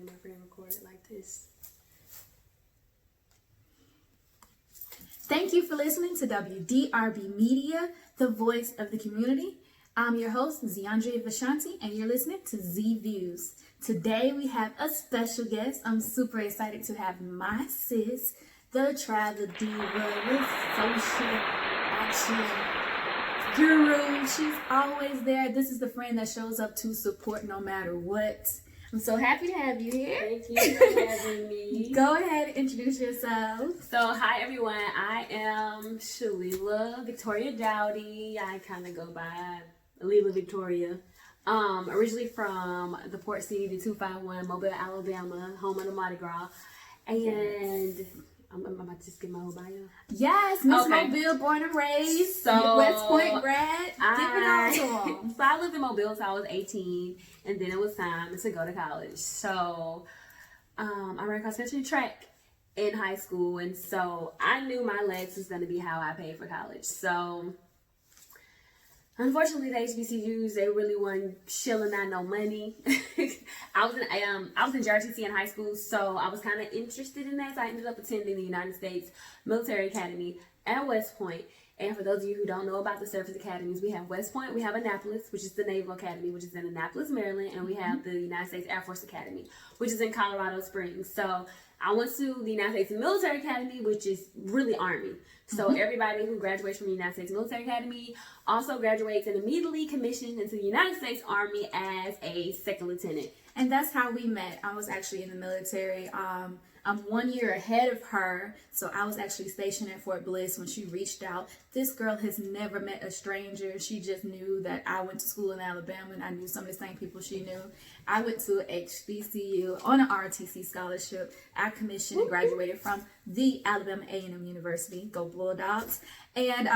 letting my friend record it like this. Thank you for listening to WDRB Media, the voice of the community. I'm your host, Ziandria Vishanti, and you're listening to Z Views. Today we have a special guest. I'm super excited to have my sis, the travel diva, the social action guru. She's always there. This is the friend that shows up to support no matter what. I'm so happy to have you here. Thank you for having me. Go ahead and introduce yourself. So, hi everyone. I am Shalela Victoria Dowdy. I kind of go by Shalela Victoria. Originally from the port city, the 251, Mobile, Alabama, home of the Mardi Gras. And I'm about to just get my whole bio. Yes, Miss Mobile, born and raised, so West Point grad. Give it all to them. So I lived in Mobile until I was 18, and then it was time to go to college. So I ran cross country and track in high school, and so I knew my legs was going to be how I paid for college. So unfortunately, the HBCUs, they really weren't shelling out no money. I was in JRTC in high school, so I was kind of interested in that. So I ended up attending the United States Military Academy at West Point. And for those of you who don't know about the service academies, we have West Point, we have Annapolis, which is the Naval Academy, which is in Annapolis, Maryland, and we have the United States Air Force Academy, which is in Colorado Springs. So I went to the United States Military Academy, which is really Army. So everybody who graduates from the United States Military Academy also graduates and immediately commissioned into the United States Army as a second lieutenant. And that's how we met. I was actually in the military. I'm 1 year ahead of her, so I was actually stationed at Fort Bliss when she reached out. This girl has never met a stranger. She just knew that I went to school in Alabama, and I knew some of the same people she knew. I went to HBCU on an ROTC scholarship. I commissioned and graduated from the Alabama A&M University. Go Bulldogs. And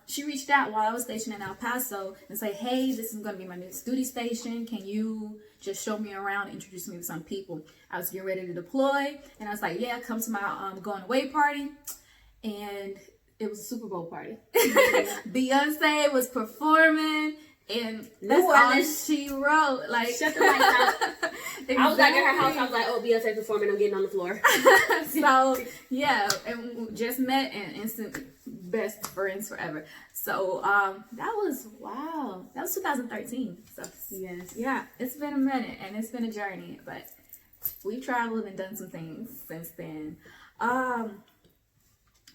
she reached out while I was stationed in El Paso and said, hey, this is going to be my new duty station. Can you just show me around, introduce me to some people? I was getting ready to deploy, and I was like, yeah, come to my going away party. And it was a Super Bowl party. Beyonce was performing, and that's all she wrote. Like, shut the lights out. Exactly. I was like at her house. I was like, "Oh, Beyonce performing. I'm getting on the floor." So yeah, and we just met and instant best friends forever. So that was wow. That was 2013. So yes, yeah, it's been a minute and it's been a journey, but we've traveled and done some things since then.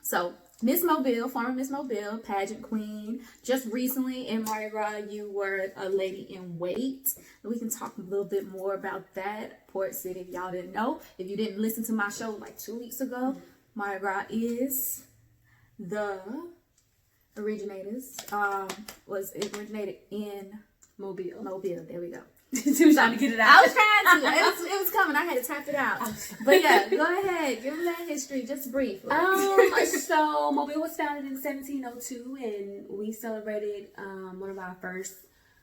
So Miss Mobile, former Miss Mobile, pageant queen. Just recently in Mardi Gras, you were a lady in wait. We can talk a little bit more about that. Port City, if y'all didn't know. If you didn't listen to my show like 2 weeks ago, Mardi Gras is the originators. It originated in Mobile. Mobile, there we go. She was trying to get it out. I was trying to. It was coming. I had to tap it out. But yeah, go ahead. Give them that history, just briefly. So Mobile was founded in 1702, and we celebrated one of our first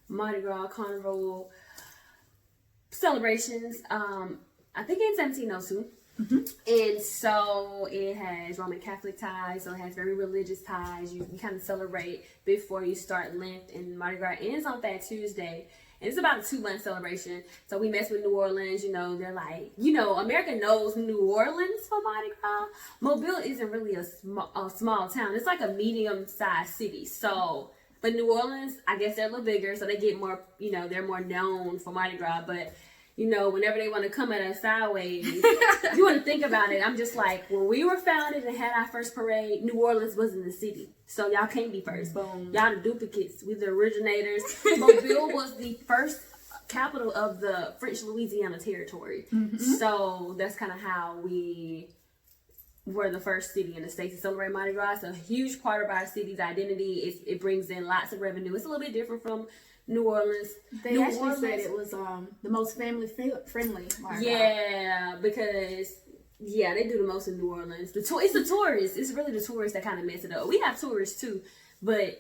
Mardi Gras Carnival celebrations. I think in 1702. And so it has Roman Catholic ties, so it has very religious ties. You kind of celebrate before you start Lent, and Mardi Gras ends on Fat Tuesday. And it's about a 2-month celebration. So we mess with New Orleans, they're like, America knows New Orleans for Mardi Gras. Mobile isn't really a small town. It's like a medium-sized city. So, but New Orleans, I guess they're a little bigger, so they get more, they're more known for Mardi Gras. But, whenever they want to come at us sideways, you want to think about it. I'm just like, when we were founded and had our first parade, New Orleans wasn't the city. So y'all can't be first. Boom. Y'all the duplicates. We're the originators. Mobile was the first capital of the French Louisiana territory. So that's kind of how we were the first city in the States to celebrate Mardi Gras. It's a huge part of our city's identity. It brings in lots of revenue. It's a little bit different from New Orleans. They actually said it was the most family friendly Mardi Gras. Yeah, because they do the most in New Orleans. It's the tourists. It's really the tourists that kind of mess it up. We have tourists too, but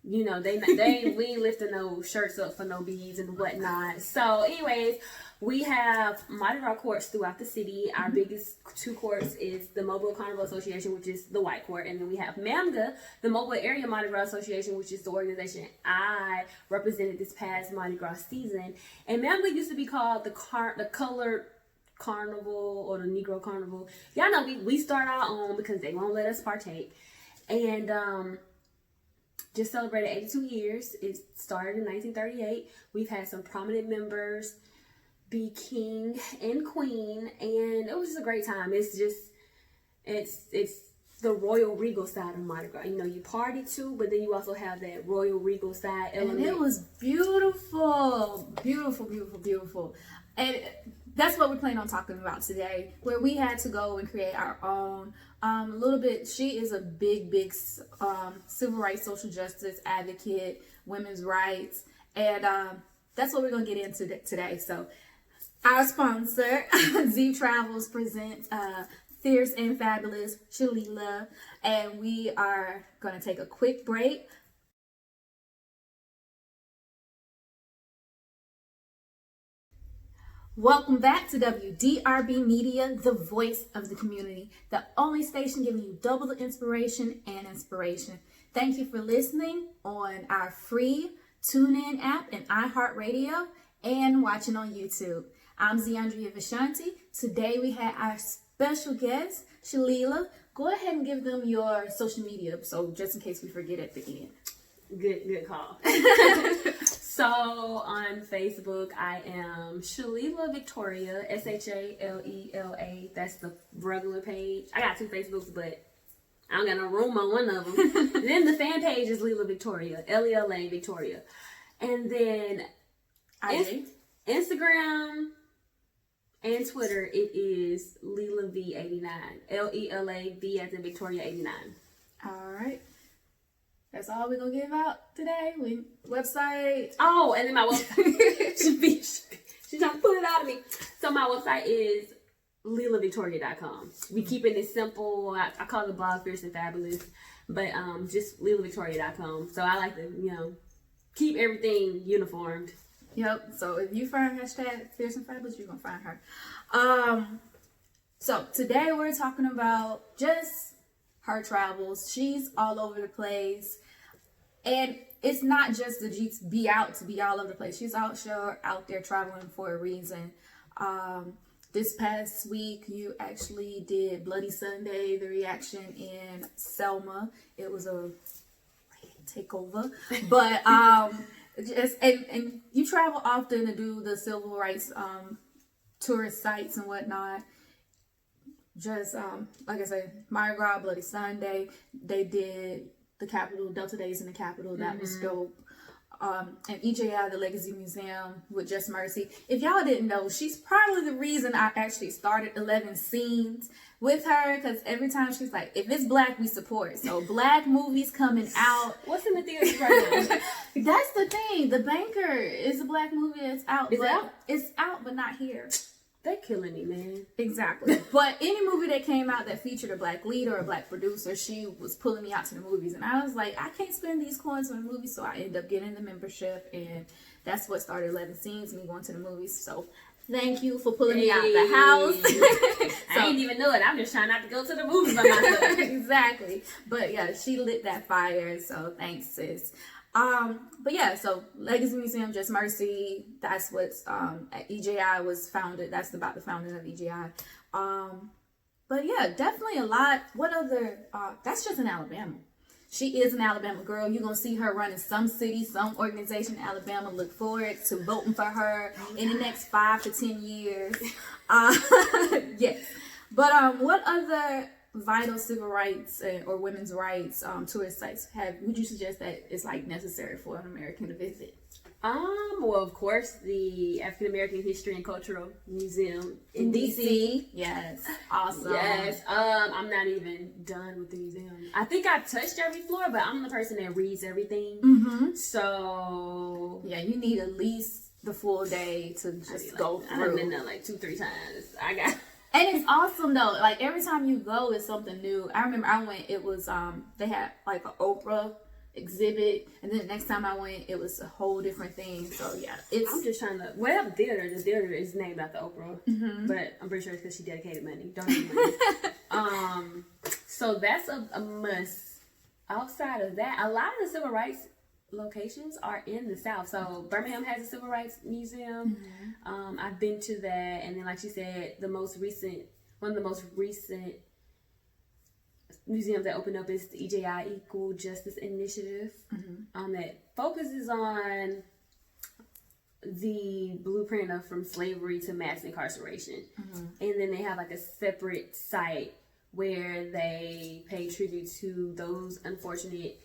we ain't lifting no shirts up for no beads and whatnot. So, anyways, we have Mardi Gras courts throughout the city. Our biggest 2 courts is the Mobile Carnival Association, which is the white court, and then we have MAMGA, the Mobile Area Mardi Gras Association, which is the organization I represented this past Mardi Gras season. And MAMGA used to be called the Colored Carnival or the Negro Carnival. Y'all know we start our own because they won't let us partake. And just celebrated 82 years. It started in 1938. We've had some prominent members be king and queen, and it was just a great time. It's the royal regal side of Mardi Gras. You know, you party too, but then you also have that royal regal side element. And it was beautiful, beautiful, beautiful, beautiful. And that's what we're planning on talking about today, where we had to go and create our own. A little bit, she is a big civil rights, social justice advocate, women's rights, and that's what we're going to get into today. So our sponsor, Z Travels, presents Fierce and Fabulous Shalela, and we are going to take a quick break. Welcome back to WDRB Media, the voice of the community, the only station giving you double the inspiration and inspiration. Thank you for listening on our free TuneIn app and iHeartRadio and watching on YouTube. I'm Ziandria Vishanti. Today we had our special guest, Shalela. Go ahead and give them your social media, so just in case we forget at the end. Good call. So on Facebook, I am Shalela Victoria, Shalela. That's the regular page. I got 2 Facebooks, but I don't got no room on one of them. Then the fan page is Lela Victoria, Lela Victoria. And then Instagram and Twitter, it is LelaV89. LelaV as in Victoria 89. All right. That's all we're going to give out today. Website. Oh, and then my website. She's trying to pull it out of me. So my website is LelaVictoria.com. We keeping it simple. I call it blog Fierce and Fabulous. But just LelaVictoria.com. So I like to, keep everything uniformed. Yep. So if you find hashtag Fierce and Fabulous, you're going to find her. So today we're talking about just her travels. She's all over the place. And it's not just the G to be all over the place. She's out there traveling for a reason. This past week, you actually did Bloody Sunday, the reaction in Selma. It was a takeover. But and you travel often to do the civil rights tourist sites and whatnot. Just like I said, Mardi Gras, Bloody Sunday. They did the Capitol, Delta Days in the Capitol. That was dope. And EJI, the Legacy Museum with Just Mercy. If y'all didn't know, she's probably the reason I actually started 11 Scenes with her, because every time she's like, if it's black, we support. So black movies coming out. What's in the theaters right now? That's the thing. The Banker is a black movie that's out. Is it out? It's out, but not here. They're killing me, man. Exactly. But any movie that came out that featured a black lead or a black producer, she was pulling me out to the movies. And I was like, I can't spend these coins on a movie, so I ended up getting the membership. And that's what started 11 Scenes, me going to the movies. So thank you for pulling me out the house. I didn't even know it. I'm just trying not to go to the movies by myself. Exactly. But yeah, she lit that fire. So thanks, sis. But yeah, so Legacy Museum, Just Mercy, that's what's, EJI was founded. That's about the founding of EJI. But yeah, definitely a lot. What other, that's just in Alabama. She is an Alabama girl. You're going to see her running some city, some organization in Alabama. Look forward to voting for her in the next 5 to 10 years. Yes. But what other vital civil rights or women's rights tourist sites would you suggest that it's like necessary for an American to visit? Well, of course, the African American History and Cultural Museum in DC. Yes, awesome. Yes, I'm not even done with the museum. I think I touched every floor, but I'm the person that reads everything. Mm-hmm. So yeah, you need at least the full day to just go through. I've been there like 2-3 times. And it's awesome though. Like every time you go, it's something new. I remember I went. It was they had like an Oprah exhibit, and then the next time I went, it was a whole different thing. So yeah, I'm just trying to. Well, the theater is named after Oprah, but I'm pretty sure it's because she dedicated money. Donated money. So that's a must. Outside of that, a lot of the civil rights locations are in the South. So Birmingham has a civil rights museum. I've been to that, and then like she said, one of the most recent museums that opened up is the EJI Equal Justice Initiative, that focuses on the blueprint of from slavery to mass incarceration. And then they have like a separate site where they pay tribute to those unfortunate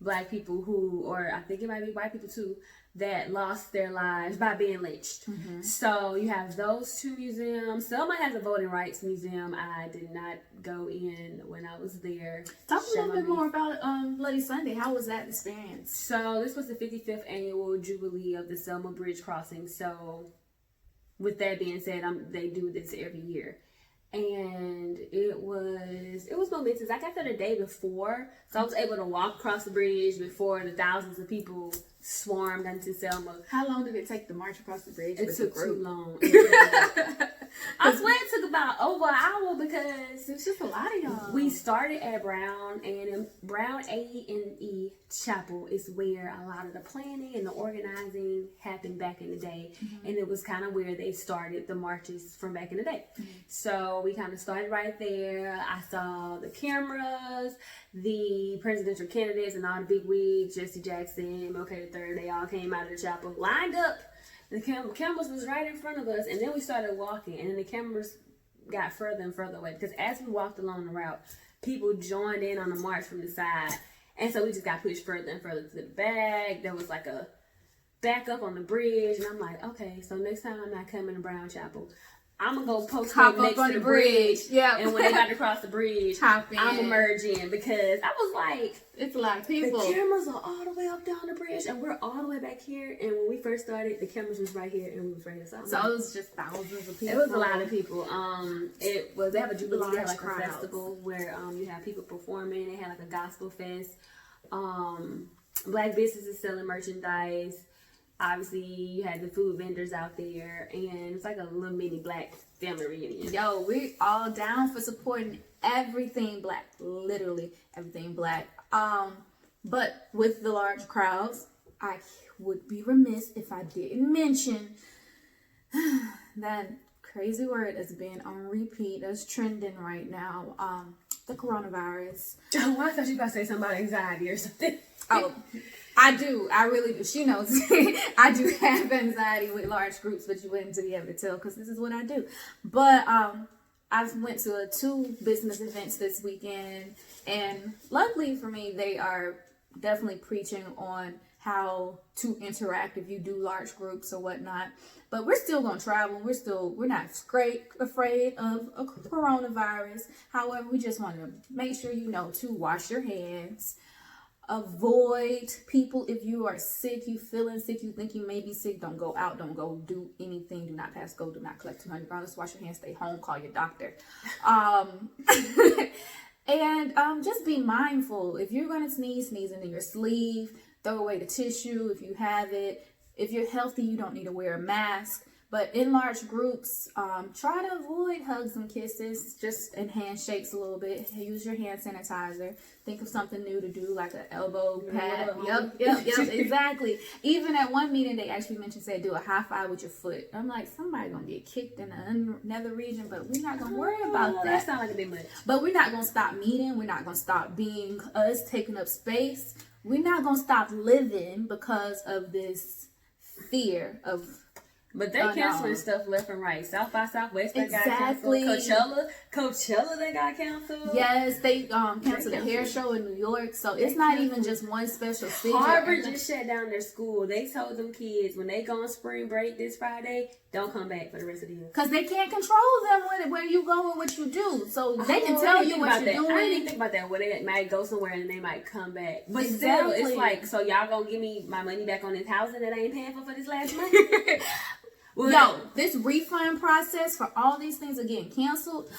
Black people who, or I think it might be white people too, that lost their lives by being lynched. So you have those two museums. Selma has a voting rights museum. I did not go in when I was there. Talk a little bit more about Bloody Sunday. How was that experience? So this was the 55th annual Jubilee of the Selma Bridge Crossing. So with that being said, they do this every year. And it was momentous. I got there the day before, so I was able to walk across the bridge before the thousands of people swarmed into Selma. How long did it take to march across the bridge? It took too long. I swear it took about over an hour because it's just a lot of y'all. We started at Brown, and in Brown A and E Chapel is where a lot of the planning and the organizing happened back in the day. And it was kind of where they started the marches from back in the day. So we kind of started right there. I saw the cameras, the presidential candidates, and all the big wigs, Jesse Jackson, MLK III, they all came out of the chapel, lined up. The cameras was right in front of us, and then we started walking, and then the cameras got further and further away, because as we walked along the route, people joined in on the march from the side, and so we just got pushed further and further to the back. There was like a backup on the bridge, and I'm like, okay, so next time I'm not coming to Brown Chapel, I'm gonna go post up next to the bridge. Yeah. And when they got to cross the bridge, I'm gonna merge in, because I was like, it's a lot of people. The cameras are all the way up down the bridge, and we're all the way back here. And when we first started, the cameras was right here, and we was right here. So it was just thousands of people. It was a lot of people. They have a Jubilee, they have like a festival where you have people performing. They had like a gospel fest. Black businesses selling merchandise. Obviously, you had the food vendors out there, and it's like a little mini Black family reunion. Yo, we're all down for supporting everything Black, literally everything Black. But with the large crowds, I would be remiss if I didn't mention that crazy word that's been on repeat, that's trending right now, the coronavirus. Oh, I thought you were about to say something about anxiety or something. Oh, I do. I really do. She knows. I do have anxiety with large groups, but you wouldn't be able to tell because this is what I do. But I went to 2 business events this weekend, and luckily for me, they are definitely preaching on how to interact if you do large groups or whatnot. But we're still gonna travel. We're not afraid of a coronavirus. However, we just want to make sure you know to wash your hands. Avoid people. If you are sick, you feeling sick, you think you may be sick, don't go out, don't go do anything, do not pass go, do not collect $200, wash your hands, stay home, call your doctor. And just be mindful. If you're going to sneeze into your sleeve, throw away the tissue if you have it. If you're healthy, you don't need to wear a mask. But in large groups, try to avoid hugs and kisses, just and handshakes a little bit. Use your hand sanitizer. Think of something new to do, like an elbow pad. Yep, exactly. Even at one meeting, they actually mentioned, say, do a high five with your foot. I'm like, somebody gonna get kicked in the nether region, but we're not gonna worry about that. That sounds like a big much. But we're not gonna stop meeting. We're not gonna stop being us, taking up space. We're not gonna stop living because of this fear of. But they're canceling stuff left and right. South by Southwest, they got canceled. Coachella, they got canceled. Yes, they canceled the hair show in New York. So it's not even just one special city. Harvard just shut down their school. They told them kids when they go on spring break this Friday, don't come back for the rest of the year. Because they can't control them where you go and what you do. So they can tell you what you're doing. I didn't even think about that. Where they might go somewhere and they might come back. But still, it's like, so y'all gonna give me my money back on this housing that I ain't paying for this last month? Yo, this refund process for all these things are getting canceled.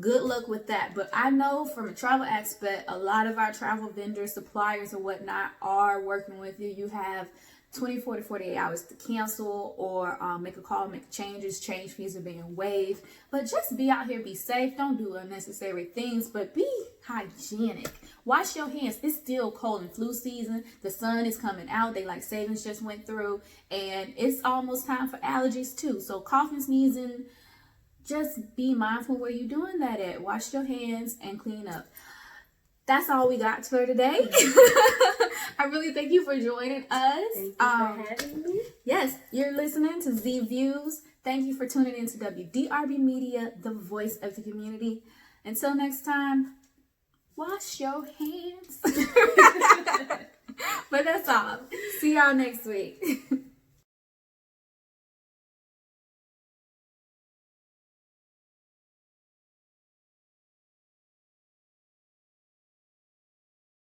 Good luck with that. But I know from a travel aspect, a lot of our travel vendors, suppliers, or whatnot are working with you. You have 24 to 48 hours to cancel or make a call, make changes. Change fees are being waived. But just be out here, be safe. Don't do unnecessary things, but be hygienic. Wash your hands. It's still cold and flu season. The sun is coming out. Daylight savings just went through, and it's almost time for allergies too. So coughing, sneezing, just be mindful where you're doing that at. Wash your hands and clean up. That's all we got for today. I really thank you for joining us. Thank you for having me. Yes, you're listening to Z Views. Thank you for tuning in to WDRB Media, the voice of the community. Until next time, wash your hands. But that's all. See y'all next week.